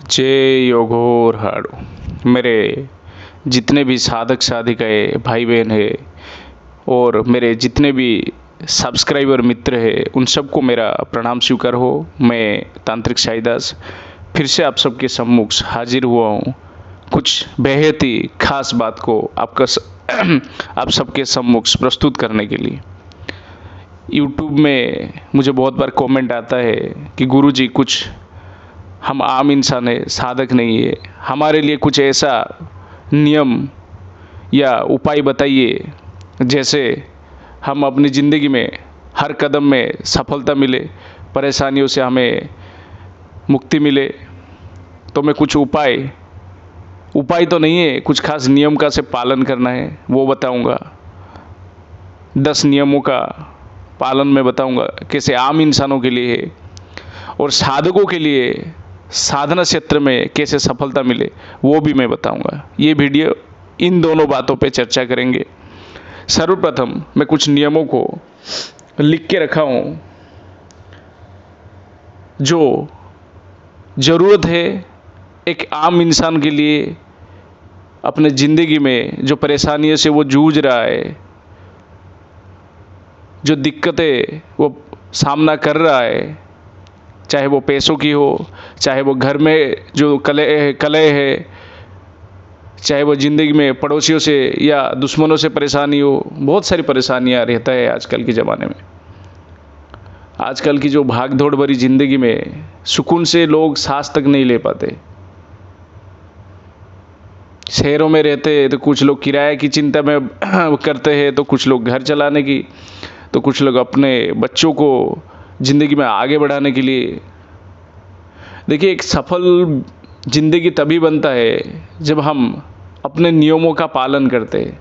जय योगोर हाड़ू। मेरे जितने भी साधक साधिकाएँ भाई बहन हैं और मेरे जितने भी सब्सक्राइबर मित्र हैं, उन सबको मेरा प्रणाम स्वीकार हो। मैं तांत्रिक साईदास फिर से आप सबके सम्मुख हाजिर हुआ हूँ कुछ बेहद ही खास बात को आप सबके सम्मुख प्रस्तुत करने के लिए। यूट्यूब में मुझे बहुत बार कमेंट आता है कि गुरुजी कुछ हम आम इंसान है, साधक नहीं है, हमारे लिए कुछ ऐसा नियम या उपाय बताइए जैसे हम अपनी ज़िंदगी में हर कदम में सफलता मिले, परेशानियों से हमें मुक्ति मिले। तो मैं कुछ उपाय तो नहीं है, कुछ खास नियम का से पालन करना है वो बताऊंगा। 10 नियमों का पालन मैं बताऊंगा कैसे आम इंसानों के लिए है और साधकों के लिए साधना क्षेत्र में कैसे सफलता मिले वो भी मैं बताऊंगा। ये वीडियो इन दोनों बातों पे चर्चा करेंगे। सर्वप्रथम मैं कुछ नियमों को लिख के रखा हूँ जो ज़रूरत है एक आम इंसान के लिए अपने ज़िंदगी में जो परेशानियों से वो जूझ रहा है, जो दिक्कतें वो सामना कर रहा है, चाहे वो पैसों की हो, चाहे वो घर में जो कलह है, चाहे वो ज़िंदगी में पड़ोसियों से या दुश्मनों से परेशानी हो। बहुत सारी परेशानियां रहता है आजकल के ज़माने में। आजकल की जो भाग दौड़ भरी ज़िंदगी में सुकून से लोग सांस तक नहीं ले पाते। शहरों में रहते हैं तो कुछ लोग किराए की चिंता में करते हैं, तो कुछ लोग घर चलाने की, तो कुछ लोग अपने बच्चों को ज़िंदगी में आगे बढ़ाने के लिए। देखिए, एक सफल ज़िंदगी तभी बनता है जब हम अपने नियमों का पालन करते हैं।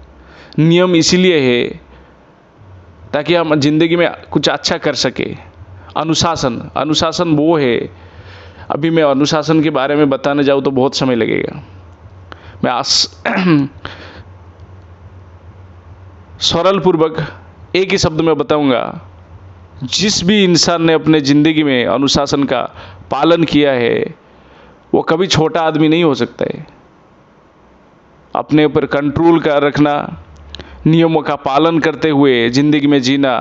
नियम इसीलिए है ताकि हम ज़िंदगी में कुछ अच्छा कर सके। अनुशासन वो है। अभी मैं अनुशासन के बारे में बताने जाऊँ तो बहुत समय लगेगा। मैं सरल पूर्वक एक ही शब्द में बताऊंगा। जिस भी इंसान ने अपने ज़िंदगी में अनुशासन का पालन किया है वो कभी छोटा आदमी नहीं हो सकता है। अपने ऊपर कंट्रोल का रखना, नियमों का पालन करते हुए ज़िंदगी में जीना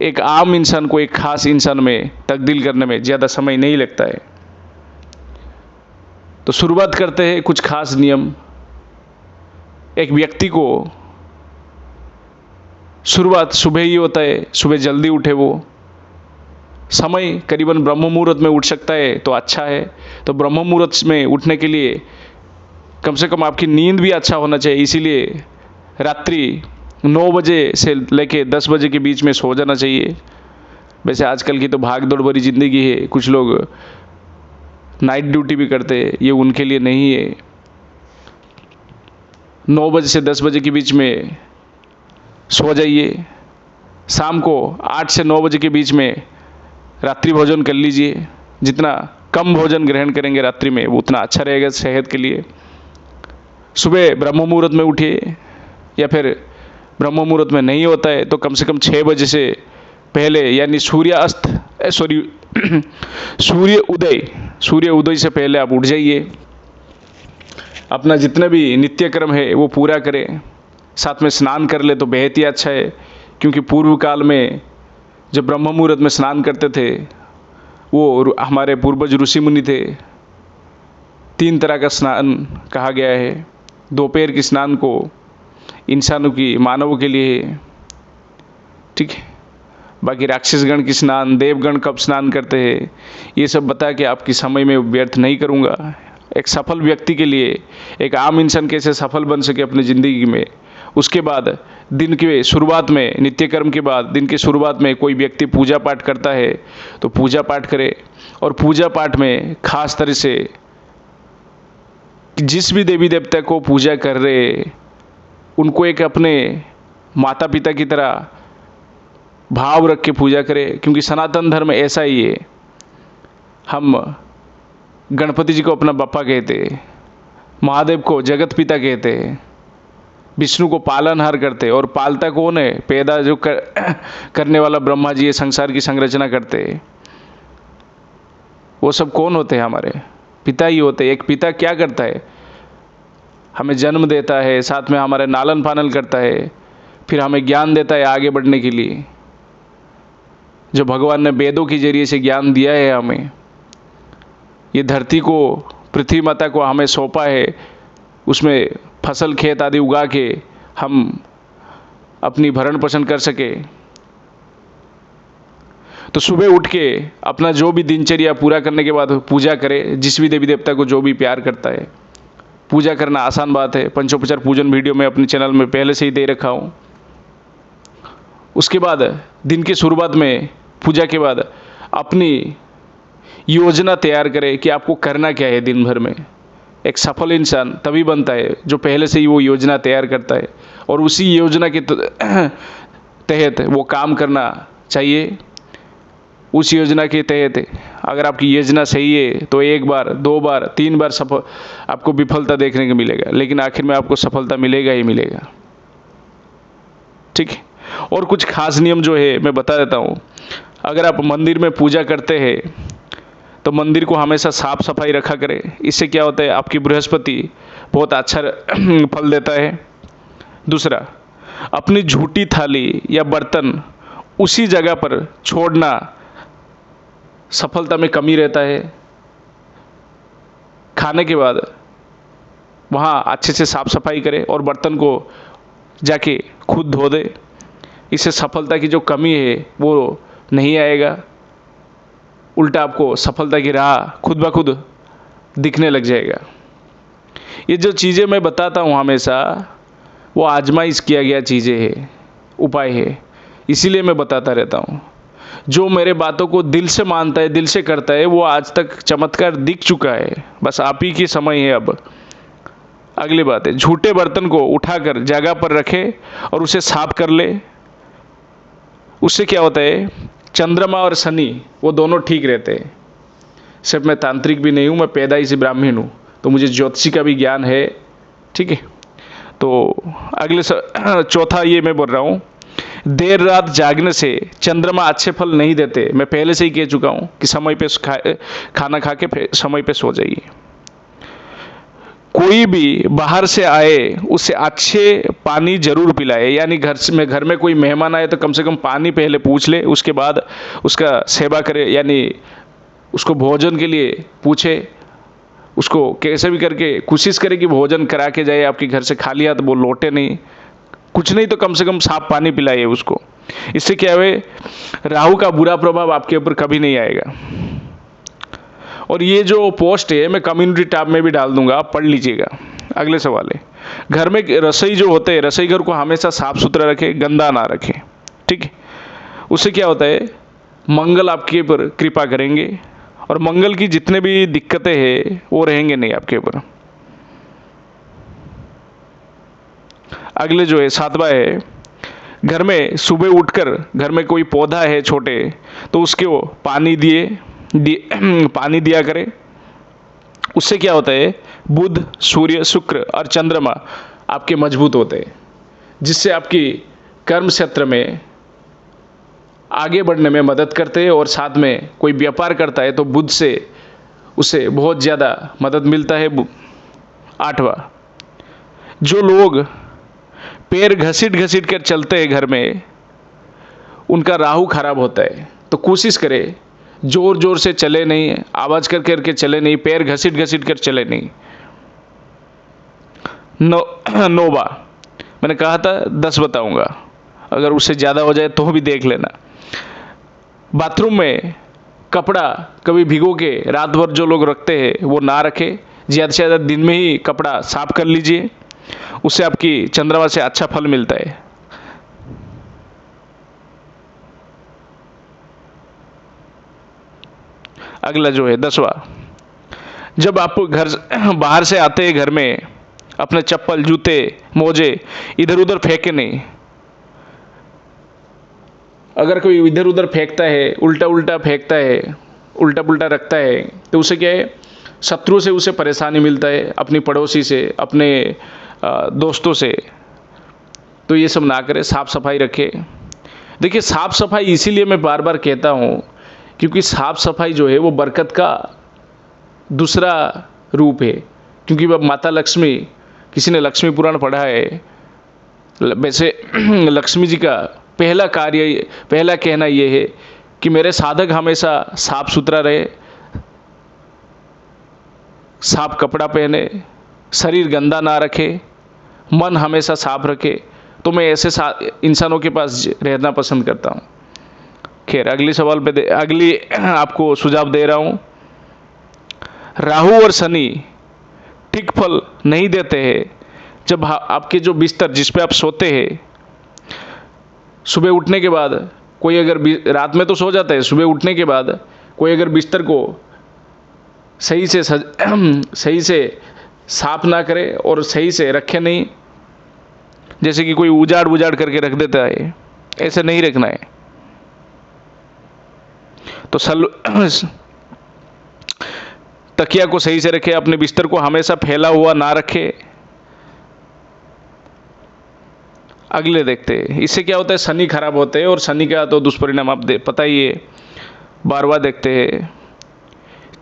एक आम इंसान को एक खास इंसान में तब्दील करने में ज़्यादा समय नहीं लगता है। तो शुरुआत करते हैं कुछ खास नियम। एक व्यक्ति को शुरुआत सुबह ही होता है, सुबह जल्दी उठे। वो समय करीबन ब्रह्म मुहूर्त में उठ सकता है तो अच्छा है। तो ब्रह्म मुहूर्त में उठने के लिए कम से कम आपकी नींद भी अच्छा होना चाहिए। इसीलिए रात्रि 9 बजे से लेके 10 बजे के बीच में सो जाना चाहिए। वैसे आजकल की तो भाग दौड़ भरी ज़िंदगी है, कुछ लोग नाइट ड्यूटी भी करते हैं, ये उनके लिए नहीं है। 9 बजे से 10 बजे के बीच में सो जाइए। शाम को 8 से 9 बजे के बीच में रात्रि भोजन कर लीजिए। जितना कम भोजन ग्रहण करेंगे रात्रि में वो उतना अच्छा रहेगा सेहत के लिए। सुबह ब्रह्म मुहूर्त में उठिए, या फिर ब्रह्म मुहूर्त में नहीं होता है तो कम से कम 6 बजे से पहले, यानी सूर्य उदय से पहले आप उठ जाइए। अपना जितना भी नित्य कर्म है वो पूरा करें। साथ में स्नान कर ले तो बेहद ही अच्छा है, क्योंकि पूर्व काल में जब ब्रह्म मुहूर्त में स्नान करते थे वो हमारे पूर्वज ऋषि मुनि थे। 3 तरह का स्नान कहा गया है। दोपहर की स्नान को इंसानों की, मानवों के लिए है, ठीक है। बाकी राक्षसगण की स्नान, देवगण कब स्नान करते हैं, ये सब बता के आपकी समय में व्यर्थ नहीं करूँगा। एक सफल व्यक्ति के लिए एक आम इंसान कैसे सफल बन सके अपनी ज़िंदगी में, उसके बाद दिन के शुरुआत में, नित्य कर्म के बाद दिन की शुरुआत में कोई व्यक्ति पूजा पाठ करता है तो पूजा पाठ करे। और पूजा पाठ में खास तरह से जिस भी देवी देवता को पूजा कर रहे उनको एक अपने माता पिता की तरह भाव रख के पूजा करें, क्योंकि सनातन धर्म ऐसा ही है। हम गणपति जी को अपना बापा कहते हैं, महादेव को जगत पिता कहते हैं, विष्णु को पालनहार करते हैं। और पालता कौन है? पैदा जो करने वाला ब्रह्मा जी ये संसार की संरचना करते हैं। वो सब कौन होते हैं? हमारे पिता ही होते हैं। एक पिता क्या करता है? हमें जन्म देता है, साथ में हमारे लालन पालन करता है, फिर हमें ज्ञान देता है आगे बढ़ने के लिए। जो भगवान ने वेदों के जरिए से ज्ञान दिया है हमें, ये धरती को, पृथ्वी माता को हमें सौंपा है, उसमें फसल खेत आदि उगा के हम अपनी भरण पोषण कर सके। तो सुबह उठ के अपना जो भी दिनचर्या पूरा करने के बाद पूजा करें, जिस भी देवी देवता को जो भी प्यार करता है। पूजा करना आसान बात है, पंचोपचार पूजन वीडियो में अपने चैनल में पहले से ही दे रखा हूँ। उसके बाद दिन की शुरुआत में, पूजा के बाद अपनी योजना तैयार करें कि आपको करना क्या है दिन भर में। एक सफल इंसान तभी बनता है जो पहले से ही वो योजना तैयार करता है और उसी योजना के तहत वो काम करना चाहिए। उस योजना के तहत अगर आपकी योजना सही है तो 1 बार, 2 बार, 3 बार आपको विफलता देखने को मिलेगा, लेकिन आखिर में आपको सफलता मिलेगा ही मिलेगा। ठीक है। और कुछ खास नियम जो है मैं बता देता हूँ। अगर आप मंदिर में पूजा करते हैं तो मंदिर को हमेशा साफ सफाई रखा करें। इससे क्या होता है? आपकी बृहस्पति बहुत अच्छा फल देता है। दूसरा, अपनी झूठी थाली या बर्तन उसी जगह पर छोड़ना सफलता में कमी रहता है। खाने के बाद वहाँ अच्छे से साफ सफाई करें और बर्तन को जाके खुद धो दे। इससे सफलता की जो कमी है वो नहीं आएगा, उल्टा आपको सफलता की राह खुद ब खुद दिखने लग जाएगा। ये जो चीज़ें मैं बताता हूँ हमेशा, वो आजमाइश किया गया चीज़ें हैं, उपाय है, इसीलिए मैं बताता रहता हूँ। जो मेरे बातों को दिल से मानता है, दिल से करता है, वो आज तक चमत्कार दिख चुका है। बस आप ही की समय है अब। अगली बात है, झूठे बर्तन को उठाकर जगह पर रखे और उसे साफ कर ले। उससे क्या होता है? चंद्रमा और शनि वो दोनों ठीक रहते हैं। सिर्फ मैं तांत्रिक भी नहीं हूँ, मैं पैदाइश से ब्राह्मण हूँ, तो मुझे ज्योतिषी का भी ज्ञान है। ठीक है। तो चौथा ये मैं बोल रहा हूँ, देर रात जागने से चंद्रमा अच्छे फल नहीं देते। मैं पहले से ही कह चुका हूँ कि समय पे खाना खा के समय पे सो जाइए। कोई भी बाहर से आए उसे अच्छे पानी जरूर पिलाए। यानी घर में कोई मेहमान आए तो कम से कम पानी पहले पूछ ले, उसके बाद उसका सेवा करे, यानी उसको भोजन के लिए पूछे। उसको कैसे भी करके कोशिश करे कि भोजन करा के जाए आपके घर से, खाली हाथ वो लौटे नहीं। कुछ नहीं तो कम से कम साफ पानी पिलाइए उसको। इससे क्या है? राहु का बुरा प्रभाव आपके ऊपर कभी नहीं आएगा। और ये जो पोस्ट है मैं कम्युनिटी टैब में भी डाल दूंगा, आप पढ़ लीजिएगा। अगले सवाल है, घर में रसोई जो होते हैं, रसोई घर को हमेशा साफ सुथरा रखें, गंदा ना रखें। ठीक है। उससे क्या होता है? मंगल आपके ऊपर कृपा करेंगे और मंगल की जितने भी दिक्कतें हैं वो रहेंगे नहीं आपके ऊपर। अगले जो है 7वां है, घर में सुबह उठकर घर में कोई पौधा है छोटे तो उसके वो पानी पानी दिया करें। उससे क्या होता है? बुध, सूर्य, शुक्र और चंद्रमा आपके मजबूत होते हैं, जिससे आपकी कर्म क्षेत्र में आगे बढ़ने में मदद करते हैं। और साथ में कोई व्यापार करता है तो बुध से उसे बहुत ज़्यादा मदद मिलता है। 8वां, जो लोग पैर घसीट घसीट कर चलते हैं घर में, उनका राहु खराब होता है। तो कोशिश करें जोर जोर से चले नहीं, आवाज़ कर करके चले नहीं, पैर घसीट घसीट कर चले नहीं। 9वां, मैंने कहा था 10 बताऊंगा, अगर उससे ज़्यादा हो जाए तो भी देख लेना। बाथरूम में कपड़ा कभी भिगो के रात भर जो लोग रखते हैं वो ना रखें। ज़्यादा से ज़्यादा दिन में ही कपड़ा साफ कर लीजिए, उससे आपकी चंद्रमा से अच्छा फल मिलता है। अगला जो है 10वां, जब आप बाहर से आते हैं घर में, अपने चप्पल, जूते, मोजे इधर उधर फेंके नहीं। अगर कोई इधर उधर फेंकता है, उल्टा उल्टा फेंकता है, उल्टा पुल्टा रखता है, तो उसे क्या है? शत्रु से उसे परेशानी मिलता है, अपनी पड़ोसी से, अपने दोस्तों से। तो ये सब ना करें, साफ सफाई रखें। देखिए, साफ सफाई इसीलिए मैं बार बार कहता हूँ क्योंकि साफ सफाई जो है वो बरकत का दूसरा रूप है, क्योंकि वह माता लक्ष्मी, किसी ने लक्ष्मी पुराण पढ़ा है, वैसे लक्ष्मी जी का पहला कार्य, पहला कहना यह है कि मेरे साधक हमेशा साफ सुथरा रहे, साफ कपड़ा पहने, शरीर गंदा ना रखे, मन हमेशा साफ रखे। तो मैं ऐसे इंसानों के पास रहना पसंद करता हूँ। खैर, अगली सवाल पे अगली आपको सुझाव दे रहा हूँ। राहु और शनि ठीक फल नहीं देते हैं जब आपके जो बिस्तर जिस पे आप सोते हैं, सुबह उठने के बाद कोई अगर रात में तो सो जाता है, सुबह उठने के बाद कोई अगर बिस्तर को सही से साफ ना करे और सही से रखे नहीं, जैसे कि कोई उजाड़ करके रख देता है, ऐसे नहीं रखना है। तो तकिया को सही से रखे, अपने बिस्तर को हमेशा फैला हुआ ना रखे। अगले देखते हैं, इससे क्या होता है, शनि खराब होते हैं, और शनि का तो दुष्परिणाम आप पता ही है। 12वां देखते हैं,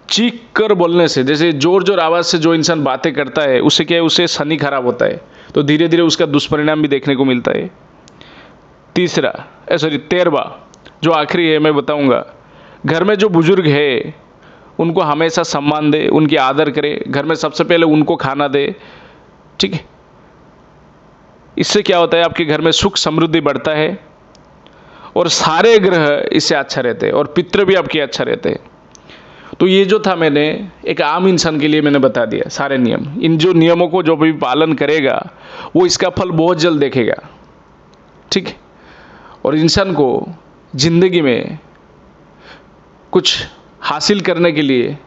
चीख कर बोलने से, जैसे जोर आवाज़ से जो इंसान बातें करता है, उससे क्या है, उससे शनि खराब होता है, तो धीरे धीरे उसका दुष्परिणाम भी देखने को मिलता है। 13वां जो आखिरी है मैं बताऊंगा, घर में जो बुजुर्ग है उनको हमेशा सम्मान दे, उनकी आदर करे, घर में सबसे पहले उनको खाना दे, ठीक है। इससे क्या होता है, आपके घर में सुख समृद्धि बढ़ता है, और सारे ग्रह इससे अच्छा रहते हैं, और पितृ भी आपके अच्छा रहते हैं। तो ये जो था, मैंने एक आम इंसान के लिए मैंने बता दिया सारे नियम। इन जो नियमों को जो भी पालन करेगा वो इसका फल बहुत जल्द देखेगा, ठीक है। और इंसान को जिंदगी में कुछ हासिल करने के लिए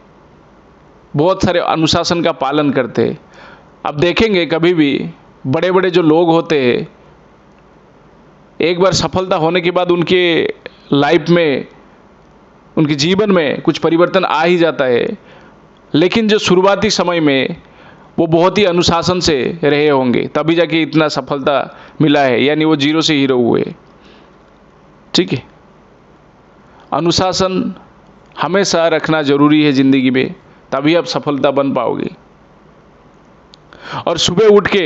बहुत सारे अनुशासन का पालन करते। अब देखेंगे कभी भी बड़े बड़े जो लोग होते हैं, एक बार सफलता होने के बाद उनके लाइफ में, उनके जीवन में कुछ परिवर्तन आ ही जाता है, लेकिन जो शुरुआती समय में वो बहुत ही अनुशासन से रहे होंगे, तभी जाके इतना सफलता मिला है, यानी वो जीरो से हीरो हुए, ठीक है। अनुशासन हमेशा रखना जरूरी है ज़िंदगी में, तभी आप सफलता बन पाओगे। और सुबह उठ के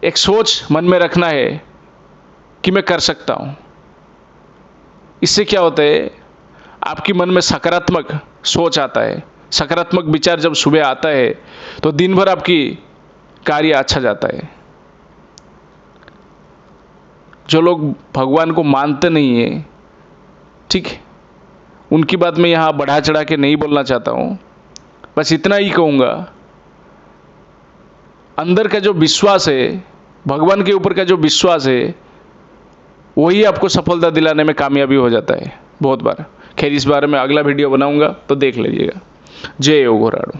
एक सोच मन में रखना है कि मैं कर सकता हूँ। इससे क्या होता है, आपकी मन में सकारात्मक सोच आता है, सकारात्मक विचार जब सुबह आता है तो दिन भर आपकी कार्य अच्छा जाता है। जो लोग भगवान को मानते नहीं है, ठीक है, उनकी बात मैं यहाँ बढ़ा चढ़ा के नहीं बोलना चाहता हूँ, बस इतना ही कहूँगा, अंदर का जो विश्वास है, भगवान के ऊपर का जो विश्वास है, वही आपको सफलता दिलाने में कामयाबी हो जाता है बहुत बार। खैर, इस बारे में अगला वीडियो बनाऊंगा, तो देख लीजिएगा। जय योगराड़ू।